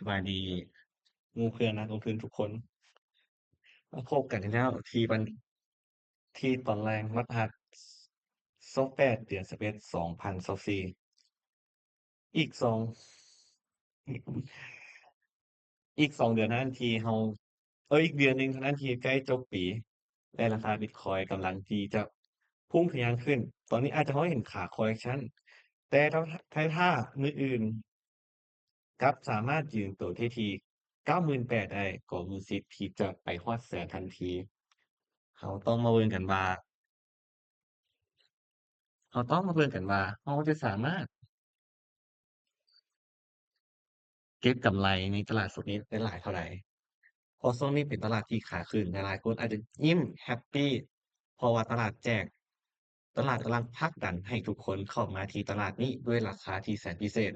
สบายดีหมู่เพื่อนนักลงทุนทุกคนมาพบกันอีกแล้วที่ตอนแรงวันพฤหัส28เดือน11 2024อีก2อีก2เดือนเท่านั้นที่เราอีกเดือนหนึ่งเท่านั้นที่ใกล้จบปีและราคาบิตคอยน์กำลังที่จะพุ่งทะยานขึ้นตอนนี้อาจจะเราเห็นขาคอร์เรกชันแต่ถ้ามืออื่นกลับสามารถยืนตัวที่98,000ได้ก็มีสิทธิ์ที่จะไปฮอดแสนทันทีเราต้องมาเบิ่งกันว่า เราต้องมาเบิ่งกันว่าเราจะสามารถเก็บกำไรในตลาดสดนี้ได้หลายเท่าใดเพราะช่วงนี้เป็นตลาดที่ขาขึ้นหลายๆคนอาจจะยิ้มแฮปปีเพราะว่าตลาดแจกตลาดกำลังผลักดันให้ทุกคนเข้ามาที่ตลาดนี้ด้วยราคาที่แสนพิเศษ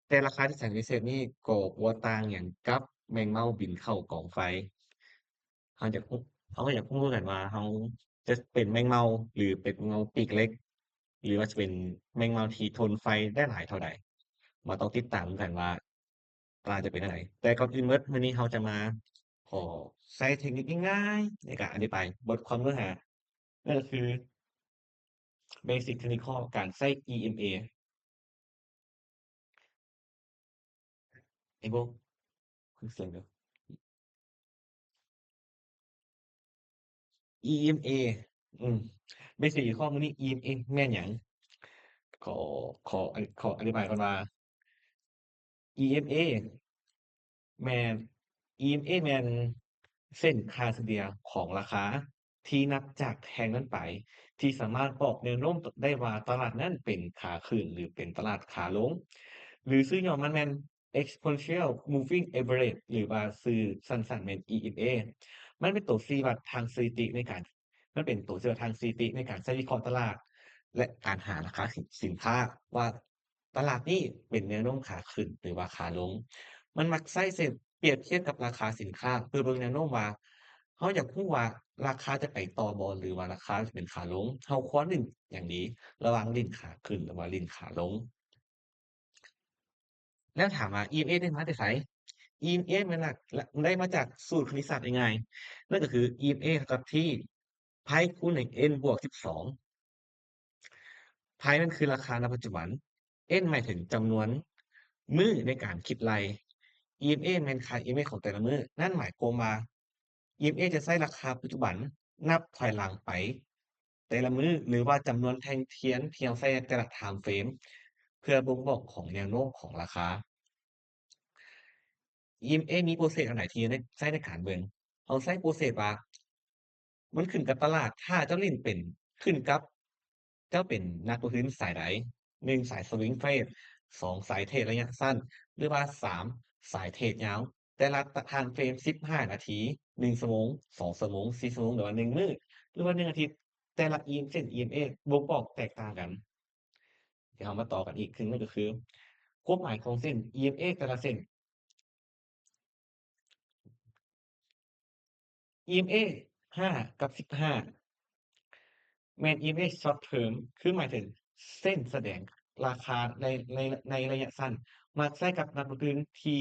แต่ราคาที่แสนพิเศษนี้ก็บ่ต่างหยังกับแมงเม่าบินเข้ากองไฟเราอยากรู้เราก็อยากรู้กันว่าเราจะเป็นแมงเม่าหรือเป็นแมงเม่าปีกเล็กหรือว่าจะเป็นแมงเม่าที่ทนไฟได้หลายเท่าใด มาต้องติดตามกันว่าปลาจะเป็นอะไรแต่ก่อนอื่นเบิดมื้อนี้เราจะมาขอใช้เทคนิคง่ายๆในการอธิบายบทความเนื้อหานั่นก็คือ Basic Technical การใช้ EMA ไอ้พวกคือเสียงเด้อ EMA อืม Basic Technical มื้อนี้ EMA แม่นหยังขอขออธิบายก่อนว่า EMA แม่น EMA แม่นเส้นค่าเฉลี่ยของราคาที่นับจากแท่งนั้นไปที่สามารถบอกแนวโน้มได้ว่าตลาดนั้นเป็นขาขึ้นหรือเป็นตลาดขาลงหรือชื่อย่อมันแม่น Exponential Moving Average หรือว่าชื่อสั้นๆแม่น EMA มันเป็นตัวชี้วัดทางสถิติในการมันเป็นตัวชี้วัดทางสถิติในการใช้วิเคราะห์ตลาดและการหาราคาสินค้าว่าตลาดนี้เป็นแนวโน้มขาขึ้นหรือว่าขาลง มันมักใช้เสร็จเปรียบเทียบกับราคาสินค้าเพื่อเบิ่งแนวโน้มว่าเราอยากรู้ว่าราคาจะไปต่อบ่หรือว่าราคาจะเป็นขาลงเราควรเล่นอย่างดีระหว่างเล่นขาขึ้นหรือว่าเล่นขาลงแล้วถามว่า EMA ได้มาแต่ไส EMA มันน่ะได้มาจากสูตรคณิตศาสตร์ง่ายๆนั่นก็คือ EMA เท่ากับที่ Pi คูณด้วย n บวก12 Pi นั่นคือราคาณปัจจุบัน n หมายถึงจำนวนมื้อในการคิดไล่ EMA แม่นค่า EMA ของแต่ละมื้อนั่นหมายความว่า EMA จะใช้ราคาปัจจุบันนับถอยหลังไปแต่ละมื้อหรือว่าจำนวนแท่งเทียนที่เราใช้ในแต่ละไทม์เฟรมเพื่อบ่งบอกของแนวโน้มของราคา EMA มี process อันไหนที่ได้ใช้ในการเบิ่งเราใช้ process ว่ามันขึ้นกับตลาดถ้าเจ้าเล่นเป็นขึ้นกับเจ้าเป็นนักลงทุนสายใด1สายสวิงเทรด2สายเทรดระยะสั้นหรือว่า3สายเทรดยาวแต่ละไทม์เฟรม15นาที1ชั่วโมง2ชั่วโมง4ชั่วโมงหรือว่า1มื้อหรือว่า1อาทิตย์แต่ละเส้น EMA บ่งบอกแตกต่างกันเดี๋ยวเรามาต่อกันอีกคือนั่นก็คือความหมายของเส้น EMA แต่ละเส้น EMA 5กับ15แมน EMA Short Term คือหมายถึงเส้นแสดงราคาในในระยะสั้นมักใช้กับนักลงทุนที่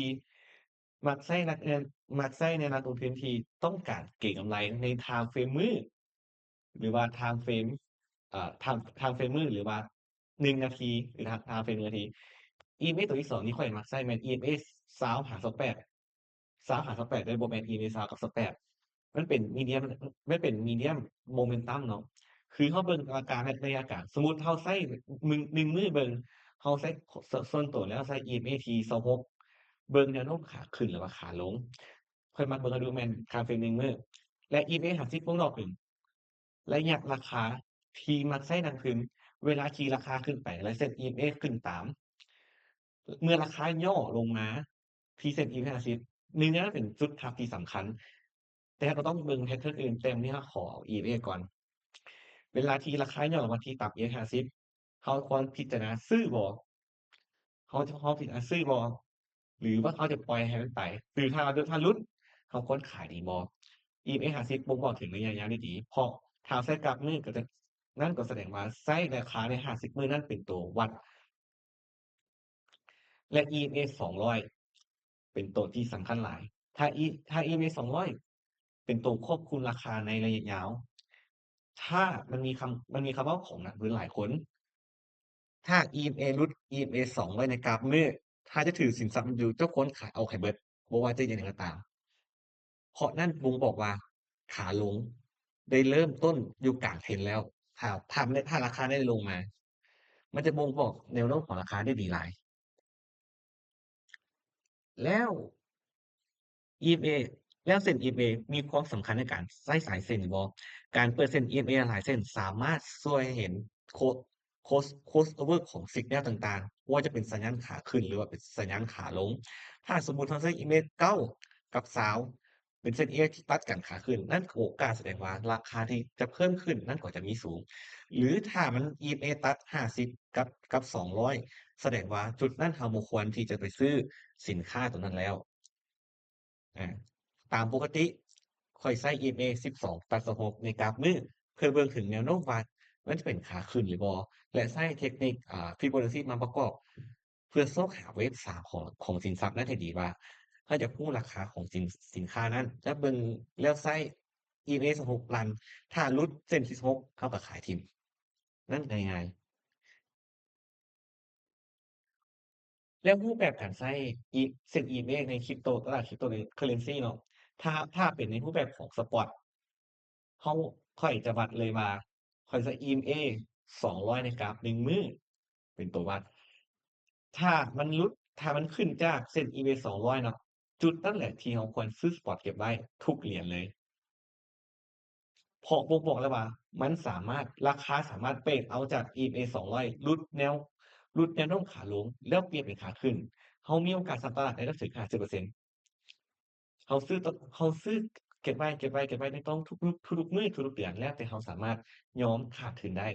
มักใช้นักมักใช้ในนักลงทุนที่ต้องการเก็งกำไรในไทม์เฟรมมื้อหรือว่าไทม์เฟรมไทม์เฟรมมื้อหรือว่า1นาทีหรือไทม์เฟรม1นาที EMA ตัวที่2ที่ข้อยมักใช้แม่น EMA 20หาร28 20หาร28ด้วยบ่แม่น EMA 20กับ28มันเป็น medium มันเป็น medium momentum เนาะ คือเราเบิ่งอาการในอาการสมมุติเราใช้1มื้อเบิ่งเราใช้ส่วนตัวแล้วเราใช้ EMAT 26เบิ่งแนวโน้มขาขึ้นหรือว่าขาลงข้อยมักเบิ่งอะดูแม่นค่าเฟรม1มื้อและ EMA 50วงรอบหนึ่งระยะราคาที่มักใช้นั่นคือเวลาที่ราคาขึ้นไปแล้วเส้น EMA ขึ้นตามเมื่อราคาย่อลงมาที่เส้น EMA 501นงนั้นเป็นจุดทับที่สำคัญแต่เราก็ต้องเบิ่งแพตเทิร์นอื่นแต่วันนี้เราขอเอา EMA ก่อน เวลาที่ราคาย่อลงมาที่ต่ำ ES50 เขาควรพิจารณาซื้อบ่เขาพิจารณาซื้อบ่หรือว่าเขาจะปล่อยให้มันไปหรือถ้าหลุดเขาควรขายดีบ่ ES50 บ่งบอกถึงระยะยาวได้ดีเพราะถ้าไส้กราฟมือก็จะนั่นก็แสดงว่าไส้ราคาใน50มื้อนั้นเป็นตัววัด และ EMA 200เป็นตัวที่สำคัญหลายถ้า EMA 200เป็นตัวควบคุมราคาในระยะยาวถ้ามันมีคำว่าของนักลงทุนหลายคนถ้า EMA หลุด EMA 200ในกราฟมื้อถ้าจะถือสินทรัพย์อยู่เจ้าคนขายเอาให้เบิดบ่ว่าจะจั่งใดก็ตามเพราะนั่นบ่งบอกว่าขาลงได้เริ่มต้นอยู่กลางเทรนด์แล้วถ้าราคาได้ลงมามันจะบ่งบอกแนวโน้มของราคาได้ดีหลายแล้ว EMA แล้วเส้น EMA มีความสำคัญในการใช้สายเส้นบ่การเปิดเส้น EMA หลายเส้นสามารถช่วยให้เห็นโค crossover ของสิกแนลต่างๆบ่ว่าจะเป็นสัญญาณขาขึ้นหรือว่าเป็นสัญญาณขาลงถ้าสมมุติเราใช้ EMA 9กับ20เป็นเส้น EMA ที่ตัดกันขาขึ้นนั่นโอกาสแสดงว่าราคาที่จะเพิ่มขึ้นนั่นก็จะมีสูงหรือถ้ามัน EMA ตัด50กับ200แสดงว่าจุดนั้นเราบ่ควรที่จะไปซื้อสินค้าตัวนั้นแล้ว อาตามปกติข้อยใช้ EMA 12-16ในกราฟมื้อเพื่อเบิ่งถึงแนวโน้มว่ามันจะเป็นขาขึ้นหรือบ่และใช้เทคนิคFibonacci มาประกอบเพื่อซอกหาเวฟ3ของสินทรัพย์นั้นให้ดีว่าเราอยากรู้ราคาของสินค้านั้นแล้วเบิ่งแล้วใช้ EMA 16รันถ้าหลุดเส้นที่16เราก็ขายทิ่มนั่นง่ายๆ แล้วรูปแบบการใช้เส้น EMA ใน Crypto ตลาด Cryptocurrency เนาะถ้าเป็นในรูปแบบของสปอตเราข้อยจะวัดเลยว่าข้อยใช้ EMA 200ในกราฟ1มื้อเป็นตัววัดถ้ามันหลุดถ้ามันขึ้นจากเส้น EMA 200เนาะจุดนั่นแหละที่เราควรซื้อสปอตเก็บไว้ทุกเหรียญเลยเพราะบ่งบอกแล้วว่ามันสามารถราคาสามารถเบรกเอาต์จาก EMA 200หลุดแนวโน้มขาลงแล้วเปลี่ยนเป็นขาขึ้นเรามีโอกาสทำตลาดได้ถึง50%เราซื้อเก็บไว้ในต้องทุกๆมื้อทุกๆเดือนแล้วแต่เราสามารถยอมขาดทุนได้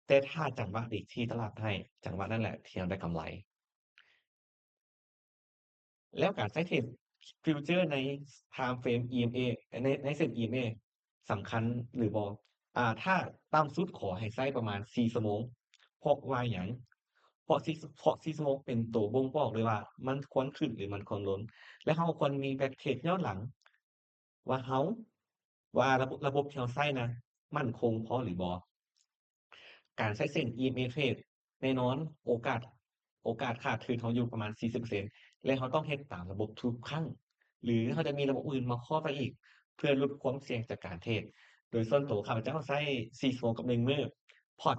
แต่ถ้าจังหวะดีที่ตลาดให้จังหวะนั้นแหละที่เราได้กำไร แล้วการใช้เทรดฟิวเจอร์ในไทม์เฟรม EMA ในเส้น EMA สำคัญหรือบ่ถ้าต่ำสุดขอให้ใช้ประมาณ4ชั่วโมงเพราะว่าหยังเพราะ4ชั่วโมงเป็นตัวบ่งบอกเลยว่ามันควรขึ้นหรือมันควรลงและเราควรมี backtrace ย้อนหลังว่าเราว่าระบบที่เราใช้น่ะมั่นคงพอหรือบ่ การใช้เส้น EMA trade แน่นอนโอกาสขาดทุนเราอยู่ประมาณ40%และเราต้องเฮ็ดตามระบบทุกครั้งหรือเราจะมีระบบอื่นมาครอบไปอีกเพื่อลดความเสี่ยงจากการเทรดโดยส่วนตัวข้าพเจ้าใช้4ชั่วโมงกับ1มื้อพอร์ต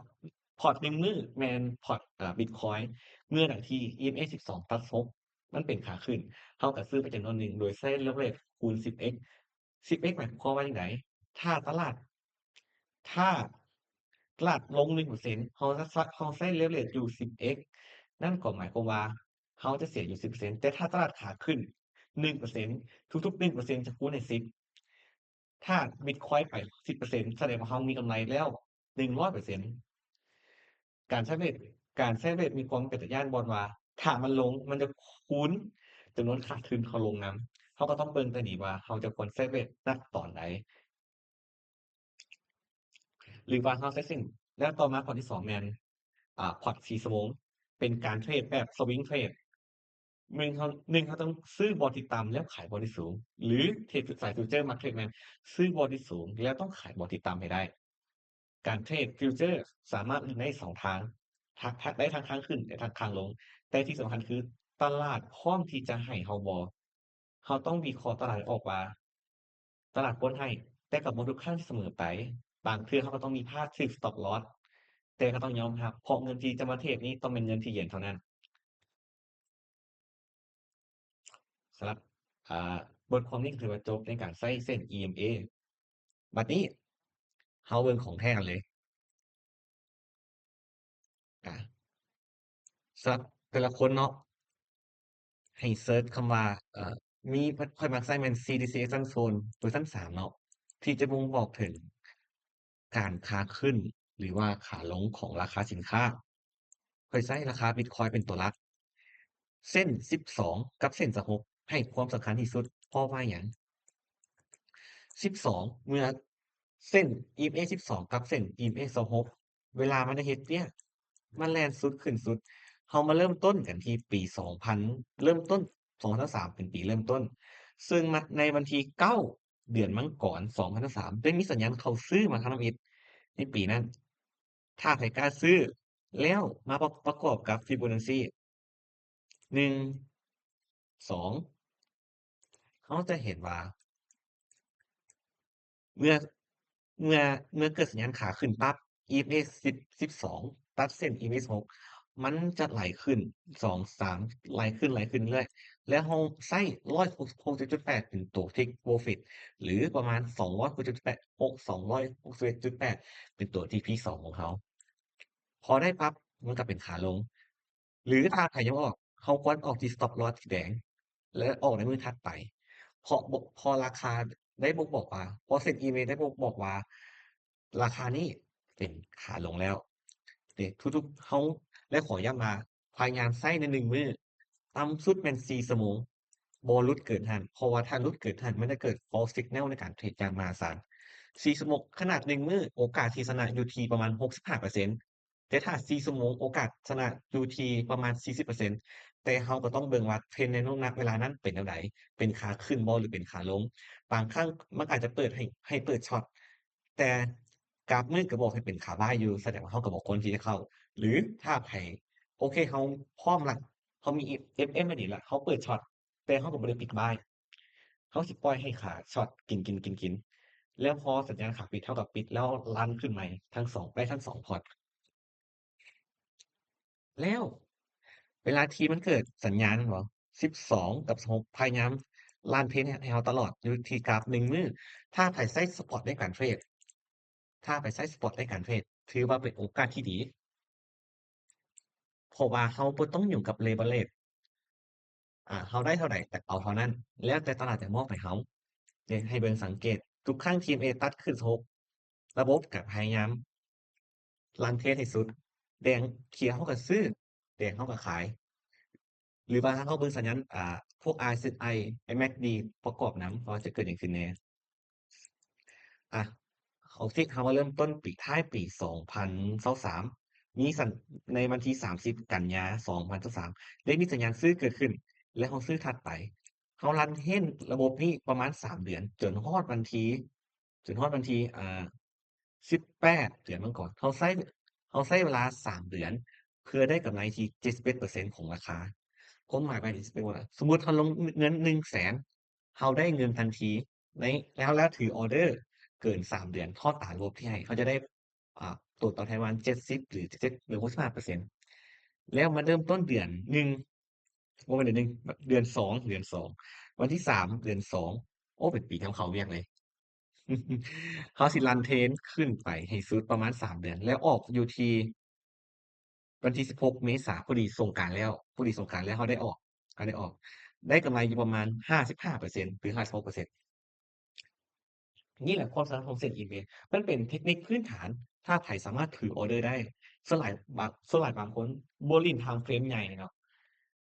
พอร์ต1มื้อแม่นพอร์ตบิตคอยน์เมื่อใดที่ EMA 12+6มันเป็นขาขึ้นเราก็ซื้อไปจำนวนหนึ่งโดยใช้ leverage คูณ 10x 10x หมายความว่าจั่งใดถ้าตลาด ถ้าตลาดลง1%เราใช้ leverage อยู่ 10x นั่นก็หมายความว่าเราจะเสียอยู่10%แต่ถ้าตลาดขาขึ้น1%ทุกๆ1%จะคูณให้10ถ้าบิตคอยน์ไป10%แสดงว่าเรามีกำไรแล้ว100%การใช้เวทการใช้เวทมีความเป็นไปได้ย้านบ่ว่าถ้ามันลงมันจะคูณจำนวนขาดทุนเราลงนำเราก็ต้องเบิ่งแต่นี้ว่าเราจะควรใช้เวทณตอนใด หรือว่าเราใช้สิ่งแล้วต่อมาข้อที่2แม่นพอร์ต4ชั่วโมงเป็นการเทรดแบบสวิงเทรด1เราต้องซื้อบอลที่ต่ำแล้วขายบอลที่สูงหรือเทรดสายฟิวเจอร์มักเทรดแมนซื้อบอลที่สูงแล้วต้องขายบอลที่ต่ำให้ได้การเทรดฟิวเจอร์สามารถเล่นได้2ทางได้ทั้งข้างขึ้นและทั้งข้างลงแต่ที่สำคัญคือตลาดพร้อมที่จะให้เราบ่เราต้องวิเคราะห์ตลาดให้ออกว่าตลาดบ่ให้แต่ก็บ่ทุกครั้งที่เสมอไป บางเทื่อเขาก็ต้องมีพลาดถึก stop loss แต่ก็ต้องยอมรับเพราะเงินที่จะมาเทรดนี้ต้องเป็นเงินที่เย็นเท่านั้นสำหรับอ่าบทความนี้ก็ถือว่าจบในการใช้เส้น EMA บัดนี้เราเบิ่งของแท้กันเลยอาสำหรับแต่ละคนเนาะให้เซิร์ชคำว่ามีข้อยมักใช้แม่น CDC Expansion Zone เวอร์ชัน3เนาะที่จะบ่งบอกถึงการขาขึ้นหรือว่าขาลงของราคาสินค้าข้อยใช้ราคาบิตคอยน์เป็นตัวหลัก เส้น12กับเส้น16ให้ความสำคัญที่สุดเพราะว่าหยัง12เมื่อเส้น EMA 12กับเส้น EMA 26เวลามันจะเฮ็ดเนี่ยมันแล่นสุดขึ้นสุด เรามาเริ่มต้นกันที่ปี2000เริ่มต้น2003เป็นปีเริ่มต้นซึ่งในวันที่9เดือนมังกร2003ได้มีสัญญาณเข้าซื้อมาครับน้องอิฐในปีนั้นถ้าไผกล้าซื้อแล้วมาประกอบกับ Fibonacci 1 2เราจะเห็นว่า เมื่อเมื่อเกิดสัญญาณขาขึ้นปั๊บ EMA 12ตัดเส้น EMA 6มันจะไหลขึ้น2 3ไหลขึ้นเรื่อยๆแล้วเราใช้167.8เป็นตัว Take Profit หรือประมาณ267.8261.8เป็นตัว TP 2ของเขาพอได้ปั๊บมันก็เป็นขาลงหรือถ้าใครยังไม่ออกเขาควรออกที่ Stop Loss สีแดงและออกในมื้อถัดไปพอราคาได้บ่งบอกว่าพอเซ็นอีเมลได้บ่งบอกว่าราคานี้เป็นขาลงแล้วทุกๆเขาและขอย้ำว่าพยายามใช้ใน1มื้อต่ำสุดแม่น4ชั่วโมงบ่หลุดเกินหั้นเพราะว่าถ้าหลุดเกินหั้นมันจะเกิด False Signal ในการเทรดอย่างมหาศาล4ชั่วโมงขนาด1มื้อโอกาสที่ชนะอยู่ที่ประมาณ65%แต่ถ้า4ชั่วโมงโอกาสชนะอยู่ที่ประมาณ40%แต่เราก็ต้องเบิ่งว่า Trend ในณเวลานั้นเป็นแนวใดเป็นขาขึ้นบ่หรือเป็นขาลง บางครั้งมันอาจจะเปิดให้เปิดช็อตแต่กราฟมืดก็บอกให้เป็นขาบ้ายอยู่แสดงว่าเราก็บ่ควรที่จะเข้าหรือถ้าไผโอเคเราพร้อมแล้วเรามี FM มานี่แล้วเราเปิดช็อตแต่เราก็บ่ได้ปิดบายเราสิปล่อยให้ขาช็อตกินแล้วพอสัญญาณขาปิดเท่ากับปิดแล้วรันขึ้นใหม่ทั้ง2ได้ทั้ง2พอร์ตแล้วเวลาที่มันเกิดสัญญาณแม่นบ่12กับ16พยายามรันเพจให้เราตลอดอยู่ที่กราฟ1มื้อถ้าไผใช้สปอตในการเทรด ถ้าไปใช้สปอตในการเทรดถือว่าเป็นโอกาสที่ดีเพราะว่าเราบ่ต้องยุ่งกับ leverage เราได้เท่าใดก็เอาเท่านั้นแล้วแต่ตลาดจะมอบให้เราเนี่ยให้เบิ่งสังเกตทุกครั้ง TMA ตัดขึ้นชกระบบก็พยายามรันเทรดให้สุดแดงเขียวเราก็ซื้อแดงเราก็ขายหรือว่าถ้าเราเบิ่งสัญญาณพวก RSI MACD ประกอบนำว่าจะเกิดหยังขึ้นแหน่ อ่ะของที่เขามาเริ่มต้นปีท้ายปี2023มีสัญในวันที่30กันยา2023ได้มีสัญญาณซื้อเกิดขึ้นและเขาซื้อถัดไปเขารันเห็นระบบนี้ประมาณ3เดือนจนฮอดวันที่18เดือนมาก่อนเขาใช้เวลา3เดือนเพื่อได้กำไรที่71%ของราคาความหมายไปนี่สิเป็นว่าสมมุติเราลงเงิน100,000เราได้เงินทันทีในแล้วถือออร์เดอร์ เกิน3เดือนทอดตามงบที่ให้เขาจะได้ผลตอบแทนประมาณ70หรือ7หรือ65%แล้วมาเริ่มต้นเดือน1บ่แม่นเดือน1แบบเดือน 2วันที่3เดือน2โอ้เป็นปีที่เขาเวียกเลยเขาสิรันเทรนขึ้นไปให้สุดประมาณ3เดือนแล้วออกอยู่ที่วันที่16เมษายนพอดีสงกรานต์แล้วเขาได้ออกได้กำไรอยู่ประมาณ55%หรือ56%นี่แหละความสามารถของเซลล์อีเมลมันเป็นเทคนิคพื้นฐาน ถ้าไผสามารถถือออร์เดอร์ได้ส่วนหลายบางคนบ่ลิ้นไทม์เฟรมใหญ่เนาะ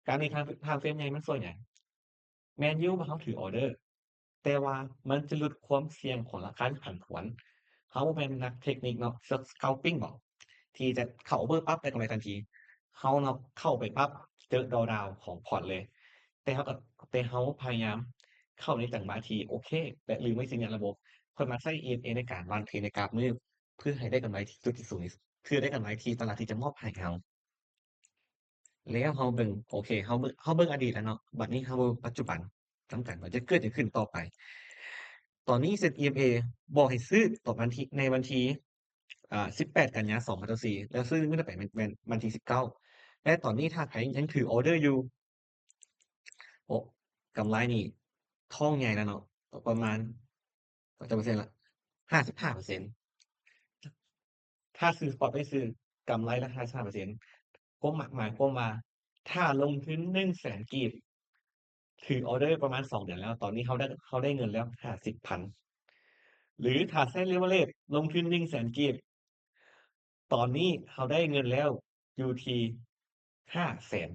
การมีไทม์เฟรมใหญ่มันส่วนหยังแม่นอยู่ว่าเราถือออร์เดอร์แต่ว่ามันจะลดความเสี่ยงของราคาที่ผันผวนเราบ่แม่นนักเทคนิคเนาะscalping บ่ที่จะเข้าออร์เดอร์ปั๊บได้กำไรทันทีเราเนาะเข้าไปปั๊บเจอ drawdown ของพอร์ตเลยแต่เราก็แต่เราพยายามเข้าในจังหวะที่โอเคแต่ลืมไว้สิ่งอย่างระบบ เพิ่นมักใช้ EMA ในการวางเทรดในกราฟมืดเพื่อให้ได้กำไรที่สุดที่สูงที่สุดเพื่อได้กำไรที่ตลาดที่จะมอบให้เราแล้วเราเบิ่งโอเคเราเบิ่งอดีตแล้วเนาะบัดนี้เราเบิ่งปัจจุบันนำกันว่าจะเกิดหยังขึ้นต่อไปตอนนี้เซ็น EMA บอกให้ซื้อต่อวันที่ในวันที่18กันยายน2024แล้วซื้อมื้อถัดไปเป็นวันที่19และตอนนี้ถ้าใครยังถือออร์เดอร์อยู่โอ้กำไรนี่ทองใหญ่แล้วเนาะประมาณจักเปอร์เซ็นต์ละ55% ถ้าซื้อสปอตไม่ซื้อกำไรละ55%ผมหมายความว่าถ้าลงทุน100,000กีบถือออร์เดอร์ประมาณ2เดือนแล้วตอนนี้เขาได้เงินแล้ว50,000หรือถ้าใช้ leverage ลงทุน100,000กีบตอนนี้เขาได้เงินแล้วอยู่ที่500,000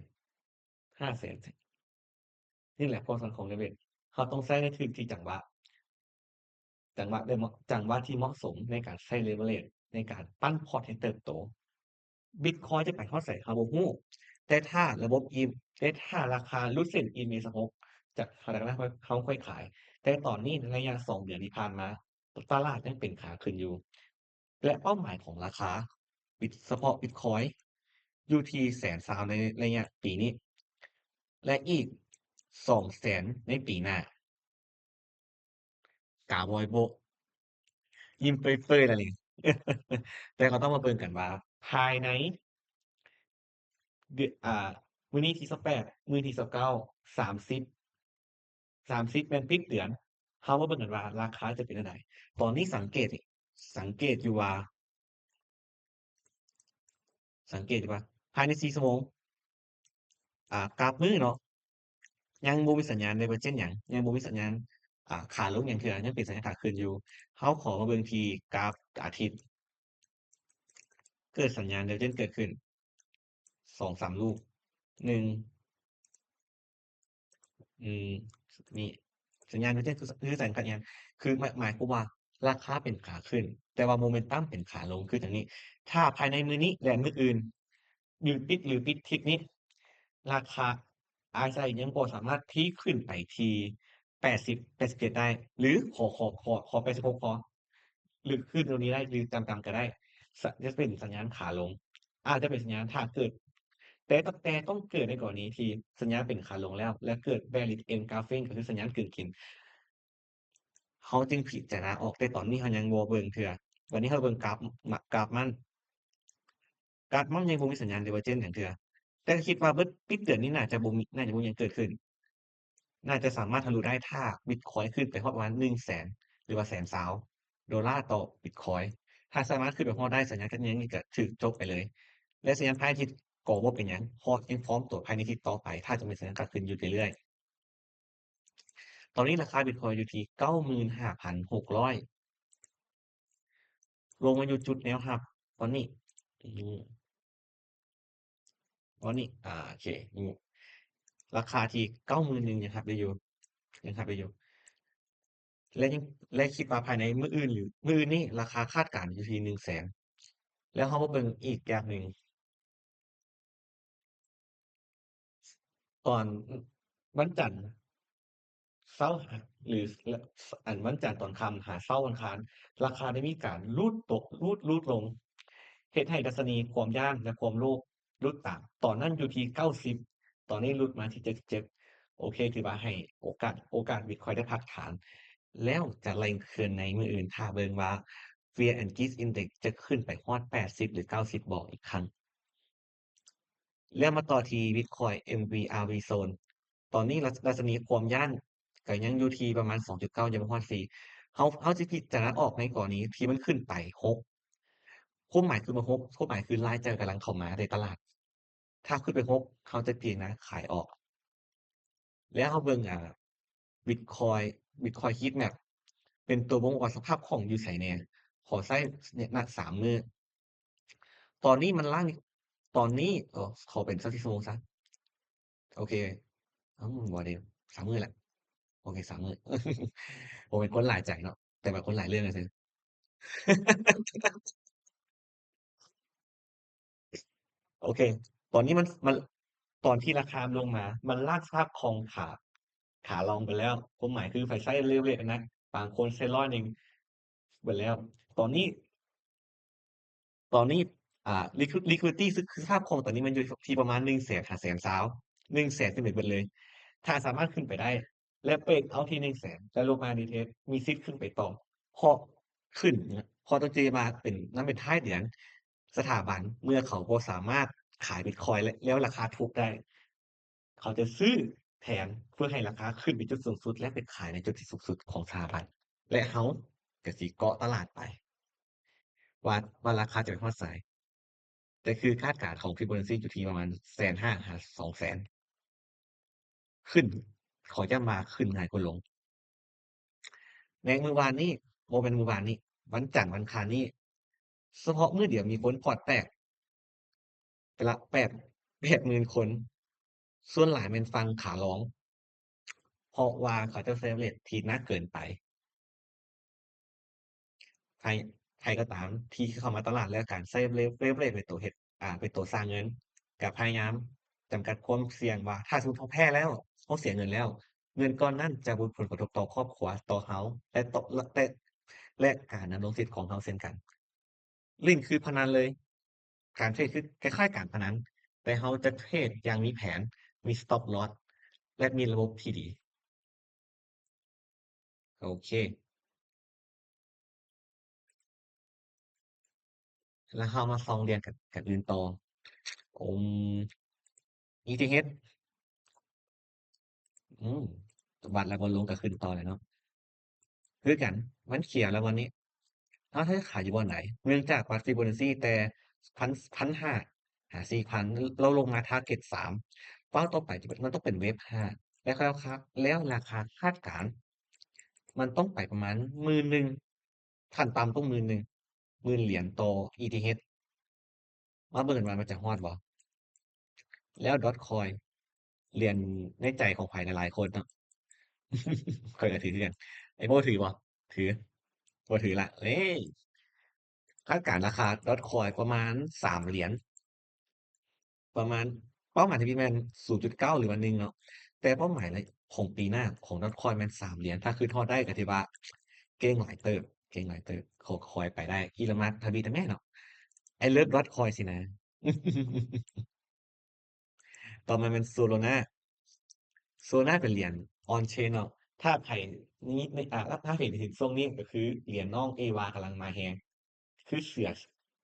500,000นี่แหละความสำคัญของ leverage เขาต้องใช้ในที่จังหวะที่เหมาะสมในการใช้ leverage ในการปั้นพอร์ตให้เติบโต บิตคอยน์จะไปฮอดไสเราบ่ฮู้ แต่ถ้าระบบอีแต่ถ้าราคาหลุดเส้น EMA 16จากขนาดนั้นเขาค่อยขายแต่ตอนนี้ในระยะ2เดือนที่ผ่านมาตลาดยังเป็นขาขึ้นอยู่และเป้าหมายของราคาเฉพาะบิตคอยน์อยู่ที่120,000ในระยะปีนี้และอีก200,000ในปีหน้ากาบอยโบะยิ้มเปรยๆล่ะนี่แต่ก็ต้องมาเบิ่งกันว่าภายใน เดือนมื้อนี้ที่18มื้อที่29 30 30แม่นปิดเดือนเรามาเบิ่งกันว่าราคาจะเป็นจั่งใดตอนนี้สังเกตอยู่ว่าสังเกตอยู่ว่าภายใน4ชั่วโมงกราฟมื้อเนาะยังบ่มีสัญญาณ Divergence หยังยังบ่มีสัญญาณขาลงหยังเทื่อยังเป็นสัญญาณขาขึ้นอยู่เราขอมาเบิ่งที่กราฟอาทิตย์เกิดสัญญาณ Divergence เกิดขึ้น2-3ลูก1 อืมนี่สัญญาณ Divergence คือสัญญาณคือหมายความว่าราคาเป็นขาขึ้นแต่ว่าโมเมนตัมเป็นขาลงคือจั่งนี้ถ้าภายในมื้อนี้และมื้ออื่นหรือปิดทิศนี้ราคาอาจจะยังบ่สามารถที่ขึ้นไปที่80 87ได้หรือขอ86พอหรือขึ้นตรงนี้ได้หรือต่ำๆก็ได้จะเป็นสัญญาณขาลงอาจจะเป็นสัญญาณถ้าเกิด แต่ต้องเกิดในกรณีที่สัญญาณเป็นขาลงแล้วและเกิด Bearish Engulfing ก็คือสัญญาณกึ่งกินเขาจึงพิจารณาออกแต่ตอนนี้เขายังบ่เบิ่งเทื่อวันนี้เราเบิ่งกราฟมันยังบ่มีสัญญาณ Divergence หยังเทื่อแต่คิดว่าปิดเดือนนี้น่าจะบ่มีหยังเกิดขึ้นน่าจะสามารถทะลุได้ถ้าบิตคอยน์ขึ้นไปฮอดประมาณ100,000หรือว่า120,000 ดอลลาร์ต่อบิตคอยน์ถ้าสามารถขึ้นไปฮอดได้สัญญาณการเงินนี่ก็ถูกจบไปเลยและสัญญาณพระอาทิตย์ก็บ่เป็นหยังเพราะยังพร้อมตัวภายในอาทิตย์ต่อไปถ้าจะมีสัญญาณขาขึ้นอยู่เรื่อยๆตอนนี้ราคาบิตคอยน์อยู่ที่95,600ลงมาอยู่จุดแนวรับตอนนี้อืมตอนนี้โอเคราคาที่91,000ยังรับได้อยู่ยังรับได้อยู่และยังและคิดว่าภายในมื้ออื่นหรือมื้ออื่นนี้ราคาคาดการณ์อยู่ที่100,000แล้วเรามาเบิ่งอีกแบบหนึ่งตอนวันจันทร์เสาร์หรือวันจันทร์ตอนค่ำหาเสาร์วันอังคารราคาได้มีการรูดตกรูดลงเฮ็ดให้ดัชนีความย้านและความโลภรูดตามตอนนั้นอยู่ที่90ตอนนี้รูดมาที่77โอเคถือว่าให้โอกาสบิตคอยน์ได้พักฐานแล้วจะแรงขึ้นในมื้ออื่นถ้าเบิ่งว่า Fear and Greed Index จะขึ้นไปฮอด80หรือ90บ่อีกครั้ง แล้วมาต่อที่ Bitcoin MVRV Zone ตอนนี้ดัชนีความย้านก็ยังอยู่ที่ประมาณ2.9ยังบ่ฮอด4เราสิพิจารณาออกในกรณีที่มันขึ้นไป6ความหมายคือมัน6ความหมายคือรายจ่ายกำลังเข้ามาในตลาดถ้าขึ้นไป6เขาจะพิจารณาขายออกแล้วเราเบิ่งBitcoin Bitcoin Heatmap เป็นตัวบ่งบอกว่าสภาพคล่องอยู่ไสแหน่ขอไส้เนี่ยณ3มื้อตอนนี้มันล่างตอนนี้ขอเป็น24ชั่วโมงเสียโอเค บ่ได้3มื้อแหละโอเค3มื้อผมเป็นคนหลายใจเนาะแต่แบบคนหลายเรื่องซื่อๆโอเคตอนนี้มันตอนที่ราคามันลงมามันลากสภาพคลองขาลงไปแล้วความหมายคือไผไส้เลเวลนะบางคนใช้100เบิดแล้วตอนนี้ ตอนนี้liquidity คือสภาพคล่องตอนนี้มันอยู่ที่ประมาณ150,000 100,000ขึ้นไปเบิดเลยถ้าสามารถขึ้นไปได้และเบรกเอาที่100,000แล้วลงมาretest มีสิทธิ์ขึ้นไปต่อพอขึ้นพอต้องเจอมาเป็นท้ายเดือนสถาบันเมื่อเขาบ่สามารถขายบิตคอยน์แล้วราคาถูกได้เขาจะซื้อแทนเพื่อให้ราคาขึ้นไปจุดสูงสุดและไปขายในจุดที่สูงสุดของสถาบันและเราก็สิเกาะตลาดไปว่าราคาจะไปฮอดไส แต่คือคาดการณ์ของ Fibonacci อยู่ที่ประมาณ150,000หา200,000ขึ้นขอย้ำว่าขึ้นง่ายกว่าลงในมื้อวานนี้บ่แม่นมื้อวานนี้วันจันทร์วันอังคารนี้เฉพาะมื้อเดียวมีคนพอร์ตแตกไปละ80,000คนส่วนหลายแม่นฝั่งขาลองเพราะว่าเขาจะ celebrate ที่หนักเกินไปใครใครก็ตามที่เข้ามาตลาดแล้วการ celebrate เป็นตัวเฮ็ดเป็นตัวสร้างเงินก็พยายาม จำกัดความเสี่ยงว่าถ้าสมมุติเราแพ้แล้วเราเสียเงินแล้วเงินก้อนนั้นจะบ่มีผลกระทบต่อครอบครัวต่อเราและต่อและการดำรงชีวิตของเราเช่นกันเล่นคือพนันเลยการเทรดคือคล้ายๆการพนันแต่เราจะเทรดอย่างมีแผนมี Stop Loss และมีระบบที่ดีโอเคแล้วเรามาลองเรียนกันอื่นต่ออืม ETH อืมวัดแล้วก็ลงก็ขึ้นต่อเลยเนาะคือกันมันเขียวแล้ววันนี้ถ้าขายอยู่บนไหนเนื่องจากวัดฟิโบนัชชีแต่1,500หา4,000เราลงมาทาร์เก็ต3เป้าต่อไปมันต้องเป็นเวฟ5แล้วราคาคาดการณ์มันต้องไปประมาณ10,000ขั้นต่ำต้อง10,000 10,000 เหรียญต่อ ETH มาเบิ่งว่ามันจะฮอดบ่แล้ว Dotcoin เหรียญในใจของใครหลายๆคนเนาะข้อยก็ถือคือกันไอ้โบ้ถือบ่ถือบ่ถือละเฮ้ยคาดการณ์ราคา Dotcoin ประมาณ3 เหรียญประมาณเป้าหมายที่พี่แมน0.9หรือวันหนึ่งเนาะแต่เป้าหมายในของปีหน้าของ Dotcoin แมัน3 เหรียญถ้าคือทอดได้ก็ถือว่าเก่งหลายเติบเก่งหลายเติบขอคอยไปได้อีลอนมัสก์ทวีตนำแม่เนาะ I love Dotcoin สินะต่อมาเป็น Solana Solana เป็นเหรียญ on chain เนาะถ้าไผนี้ในถ้าเห็นถึงช่วงนี้ก็คือเหรียญน้องเอวากำลังมาแรงคือเสือ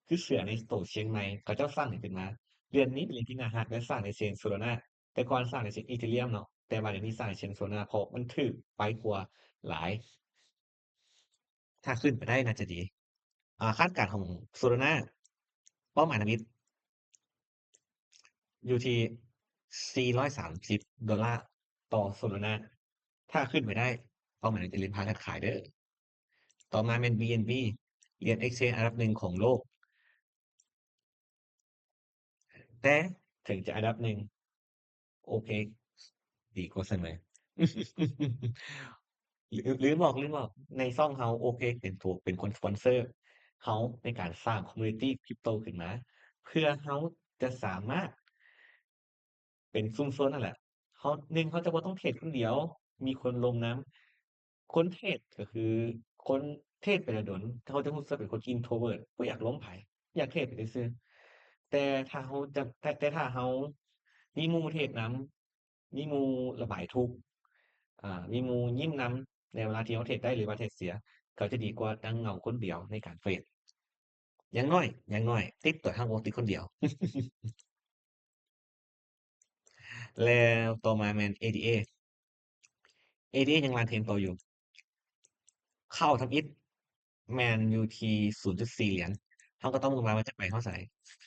คือเสือในโตเชียงใหม่เขาเจ้าสร้างขึ้นมาเหรียญนี้เป็นเหรียญที่น่ารักและสร้างใน chain Solana แต่ก่อนสร้างใน chain Ethereum เนาะแต่ว่าเดี๋ยวนี้สร้างใน chain Solana เพราะมันถูกไปกว่าหลายถ้าขึ้นไปได้น่าจะดีคาดการณ์ของ Solana เป้าหมายนามิตอยู่ที่$430ต่อ Solana ถ้าขึ้นไปได้เป้าหมายจะเรียนพากันขายเด้อต่อมาเป็น BNB เหรียญ Exchange อันดับหนึ่งของโลกแต่ถึงจะอันดับหนึ่งโอเคดีกว่าเสมอลืมบอกในช่องเฮาโอเคเป็นคนสปอนเซอร์เฮาในการสร้างคอมมิวนิตีคริปโตขึ้นมาเพื่อเฮาจะสามารถ เป็นซุมเซิงนั่นแหละเขา1เขาจะบ่ต้องเทรดคนเดียวมีคนลงนำคนเทรดก็คือคนเทรดไปแล้วโดนเขาจะรู้สึกเป็นคน introvert บ่อยากล้มไผอยากเทรดไปซื่อๆแต่ถ้าเราจะแต่ถ้าเรามีหมู่เทรดนำมีหมู่ระบายทุกข์มีหมู่ยิ้มนำในเวลาที่เราเทรดได้หรือว่าเทรดเสียก็จะดีกว่านั่งเหงาคนเดียวในการเทรดอย่างน้อยติดตัวเราบ่ติดคนเดียวแล้วต่อมาแม่น ADA ADA ยังรัน Trend ต่ออยู่ เข้าทำอิฐแมนยูที0.4 เหรียญเขาก็ต้องมุ่งหมายว่าจะไปเท่าไส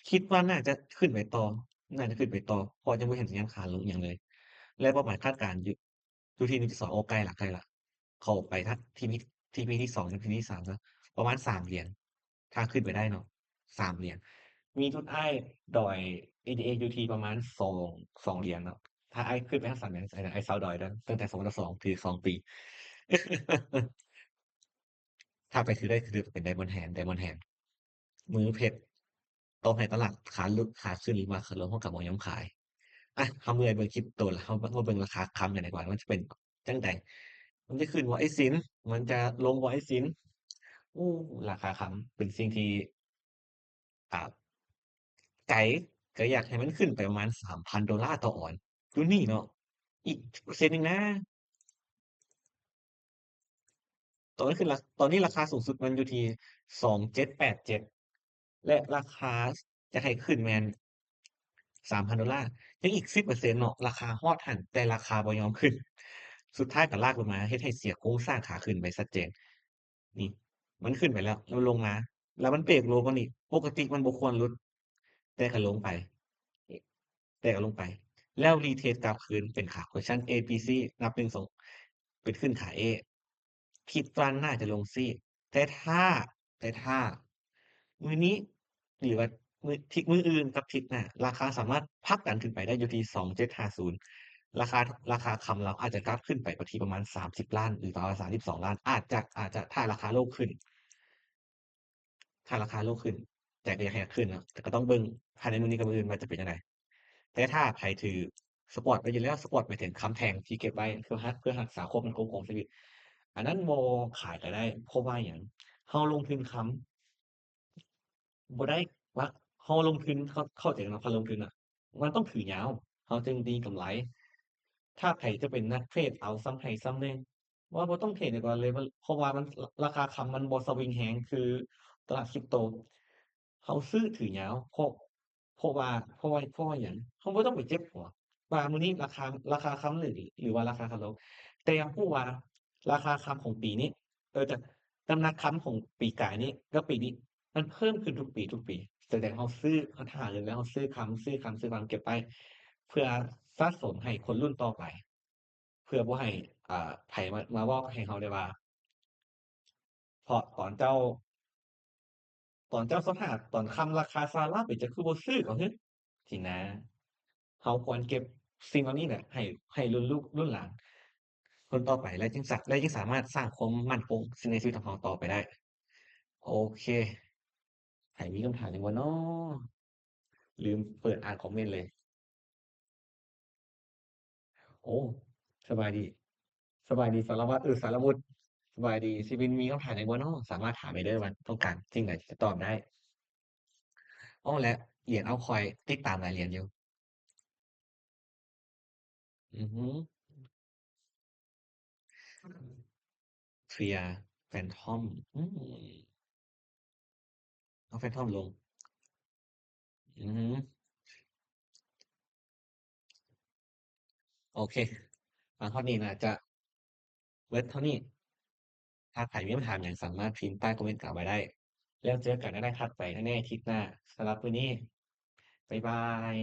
คิดว่าน่าจะขึ้นไปต่อน่าจะขึ้นไปต่อเพราะยังบ่เห็นสัญญาณขาลงอิหยังเลยและเป้าหมายคาดการณ์อยู่ที่1.2โอ้ใกล้แล้วเข้าไปทีพีที่2ถึงทีพีที่3แล้วประมาณ3 เหรียญถ้าขึ้นไปได้เนาะ3 เหรียญมีทุนอ้ายดอย ADA อยู่ที่ประมาณ2 เหรียญเนาะถ้าอ้ายขึ้นไปทาง3 เหรียญอ้ายเซาดอยเด้อตั้งแต่2022ถือ2 ปี ถ้าไปซื้อได้คือเป็น Diamond Hand Diamond Hand มือเพชรต้องให้ตลาดขาขึ้นหรือว่าขาลงเท่ากับบ่ยอมขายเราเมื่อยเบิ่งคริปโตแล้วเรามาเบิ่งราคาค้ำกันดีกว่าว่ามันจะเป็นจั่งใดมันจะขึ้นบ่ไอ้สินมันจะลงบ่ไอ้สินอู้ราคาค้ำเป็นสิ่งที่อ่าใจก็อยากให้มันขึ้นไปประมาณ$3,000ต่อออนซ์ดูนี่เนาะอีกเปอร์เซ็นต์หนึ่งนะตอนนี้ราคาสูงสุดมันอยู่ที่2787และราคาจะให้ขึ้นแม่น$3,000ยังอีก10%เนาะราคาฮอดหั้นแต่ราคาบ่ยอมขึ้นสุดท้ายก็ลากลงมาเฮ็ดให้เสียโครงสร้างขาขึ้นไปชัดเจนนี่มันขึ้นไปแล้วมันลงมาแล้วมันเบรกโลว์กว่านี้ปกติมันบ่ควรหลุดแต่ก็ลงไปแต่ก็ลงไปแล้ว retest กลับคืนเป็นขา question A B C นับ1 2เป็นขึ้นขา A คิดว่าน่าจะลง C แต่ถ้าแต่ถ้ามื้อนี้หรือว่ามื้ออื่นกับทิศหน้าราคาสามารถผลักดันขึ้นไปได้อยู่ที่2750ราคาราคาคำเราอาจจะกราฟขึ้นไปกว่าที่ประมาณ30,000,000หรือประมาณ32,000,000อาจจะถ้าราคาโลกขึ้นถ้าราคาโลกขึ้นแต่ก็อยากให้ขึ้นเนาะแต่ก็ต้องเบิ่งภายในมื้อนี้กับมื้ออื่นว่าจะเป็นจั่งใด แต่ถ้าไผถือสปอร์ตไว้อยู่แล้วสปอร์ตหมายถึงค้ำแทงที่เก็บไว้เพื่อรักษาความมั่นคงของชีวิตอันนั้นบ่ขายก็ได้เพราะว่าหยังเราลงทุนค้ำ บ่ได้ว่าเราลงทุนเข้าใจเนาะการลงทุนน่ะมันต้องถือยาวเราจึงมีกำไรถ้าไผจะเป็นนักเทรดเอาส่ำใดส่ำหนึ่งว่าบ่ต้องเทรดดีกว่าเลยเพราะว่ามันราคาค่ำมันบ่สวิงแรงคือตลาด Crypto เราซื้อถือยาวเพราะว่าเพราะว่าหยังเราบ่ต้องไปเจ็บหัวว่ามื้อนี้ราคาค้ำหรือว่าราคาค้ำลงแต่เราว่าราคาค้ำของปีนี้จากน้ำหนักค้ำของปีกายนี้กับปีนี้ มันเพิ่มขึ้นทุกปีทุกปีแสดงเราซื้อเขาหาเงินแล้วเราซื้อคำเก็บไปเพื่อสะสมให้คนรุ่นต่อไปเพื่อบ่ให้ไผมาเว้าให้เราได้ว่าเพราะตอนเจ้าตอนคำราคาซาลาเป็นเจ้าคือบ่ซื้อก็ฮึสินะเราควรเก็บสิ่งเหล่านี้แหละให้รุ่นลูกรุ่นหลานคนต่อไปและจึงสามารถสร้างความมั่นคงในชีวิตของเราต่อไปได้โอเคไผมีคำถามหยังบ่น้อลืมเปิดอ่านคอมเมนต์เลย โอ้สบายดีสบายดีสารวัตรสารวุฒิสบายดีสิบินมีคำถามในบ่เนาะสามารถถามได้เด้อมันต้องการสิ่งไหนที่จะตอบได้อ้อและเหรียญเอาต์คอยน์ติดตามหลายเหรียญอยู่อือฮึ Fear Phantom อืมเอา Phantom ลงอือฮึโอเคฟังเท่านี้น่าจะเบิดเท่านี้ถ้าใครมีคำถามหยังสามารถพิมพ์ใต้คอมเมนต์กล่าวไว้ได้แล้วเจอกันในถัดไปแน่ๆอาทิตย์หน้าสำหรับมื้อนี้บ๊ายบาย